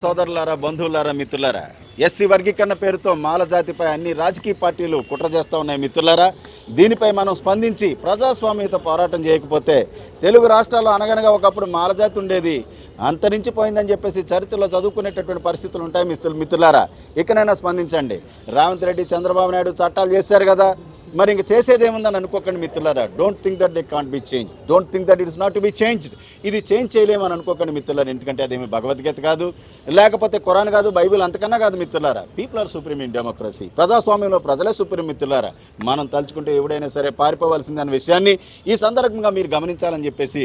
సోదరులారా, బంధువులారా, మిత్రులారా, ఎస్సీ వర్గీకరణ పేరుతో మాల జాతిపై అన్ని రాజకీయ పార్టీలు కుట్ర చేస్తూ ఉన్నాయి. మిత్రులారా, దీనిపై మనం స్పందించి ప్రజాస్వామ్యత పోరాటం చేయకపోతే తెలుగు రాష్ట్రాల్లో అనగనగా ఒకప్పుడు మాల జాతి ఉండేది, అంతరించిపోయిందని చెప్పేసి చరిత్రలో చదువుకునేటటువంటి పరిస్థితులు ఉంటాయి. మిత్రులారా, ఇకనైనా స్పందించండి. రేవంత్ రెడ్డి, చంద్రబాబు నాయుడు చట్టాలు చేశారు కదా, మరి ఇంక చేసేదేముందని అనుకోకండి మిత్రులారా. Don't think that they can't be change, don't think that it is not to be changed. ఇది చేంజ్ చేయలేమని అనుకోకండి మిత్రులారా. ఎందుకంటే అదేమి భగవద్గీత కాదు, లేకపోతే ఖురాన్ కాదు, బైబిల్ అంతకన్నా కాదు మిత్రులారా. People are supreme in democracy. ప్రజాస్వామ్యంలో ప్రజలే సుప్రీం మిత్రులారా. మనం తలుచుకుంటే ఎవడైనా సరే పారిపోవాల్సిందనే విషయాన్ని ఈ సందర్భంగా మీరు గమనించాలని చెప్పేసి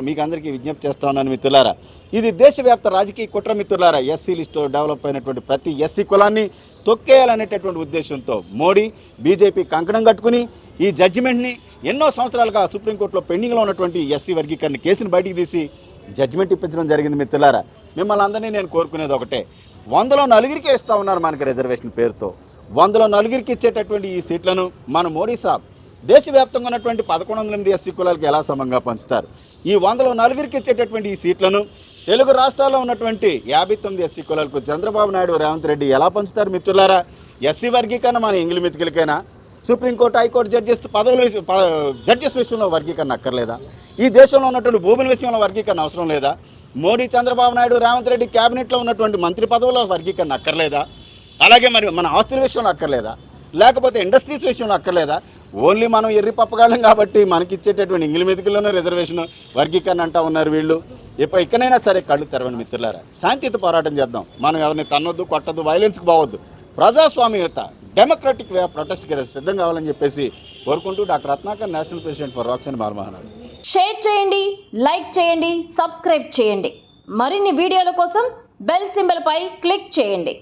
మీకు అందరికీ విజ్ఞప్తి చేస్తా ఉన్నాను మిత్రులారా. ఇది దేశవ్యాప్త రాజకీయ కుట్ర మిత్రులారా. ఎస్సీ లిస్టులో డెవలప్ అయినటువంటి ప్రతి ఎస్సీ కులాన్ని తొక్కేయాలనేటటువంటి ఉద్దేశంతో మోడీ, బీజేపీ కంకణం కట్టుకుని ఈ జడ్జిమెంట్ని ఎన్నో సంవత్సరాలుగా సుప్రీంకోర్టులో పెండింగ్లో ఉన్నటువంటి ఎస్సీ వర్గీకరణ కేసును బయటికి తీసి జడ్జిమెంట్ ఇప్పించడం జరిగింది మిత్రులారా. మిమ్మల్ని అందరినీ నేను కోరుకునేది ఒకటే, 100లో 4 ఇస్తూ ఉన్నారు మనకి రిజర్వేషన్ పేరుతో. 100లో 4 ఇచ్చేటటువంటి ఈ సీట్లను మన మోడీ సాబ్ దేశవ్యాప్తంగా ఉన్నటువంటి 1108 ఎస్సీ కులాలకు ఎలా సమంగా పంచుతారు? ఈ 100లో 4 ఇచ్చేటటువంటి ఈ సీట్లను తెలుగు రాష్ట్రాల్లో ఉన్నటువంటి 59 ఎస్సీ కులాలకు చంద్రబాబు నాయుడు, రేవంత్ రెడ్డి ఎలా పంచుతారు మిత్రులారా? ఎస్సీ వర్గీకరణ మన ఎంగిలి మెతికలకైనా? సుప్రీంకోర్టు, హైకోర్టు జడ్జెస్ విషయంలో వర్గీకరణ అక్కర్లేదా? ఈ దేశంలో ఉన్నటువంటి భూముల విషయంలో వర్గీకరణ అవసరం లేదా? మోడీ, చంద్రబాబు నాయుడు, రేవంత్ రెడ్డి క్యాబినెట్లో ఉన్నటువంటి మంత్రి పదవుల్లో వర్గీకరణ అక్కర్లేదా? అలాగే మరి మన ఆస్తుల విషయంలో అక్కర్లేదా? లేకపోతే ఇండస్ట్రీస్ విషయంలో అక్కర్లేదా? ఓన్లీ మనం ఎర్రి పప్పగాళ్ళం కాబట్టి మనకి ఇచ్చేటటువంటి ఎంగిలి మెతికల్లోనే రిజర్వేషన్ వర్గీకరణ అంటూ ఉన్నారు వీళ్ళు. ఇకనైనా సరే కళ్ళు తెరవండి మిత్రులారా. శాంతియుత పోరాటం చేద్దాం. మనం ఎవరిని తన్నొద్దు, కొట్టద్దు, వైలెన్స్కి పోవద్దు. ప్రజాస్వామ్యత, డెమోక్రటిక్ వే ఆఫ్ ప్రొటెస్ట్కి సిద్ధం కావాలని చెప్పేసి కోరుకుంటూ doctor Ratnakar, national president for racks and Mala Mahanadu. Share చేయండి, లైక్ చేయండి, సబ్స్క్రైబ్ చేయండి. మరిన్ని వీడియోల కోసం బెల్ సింబల్ పై క్లిక్ చేయండి.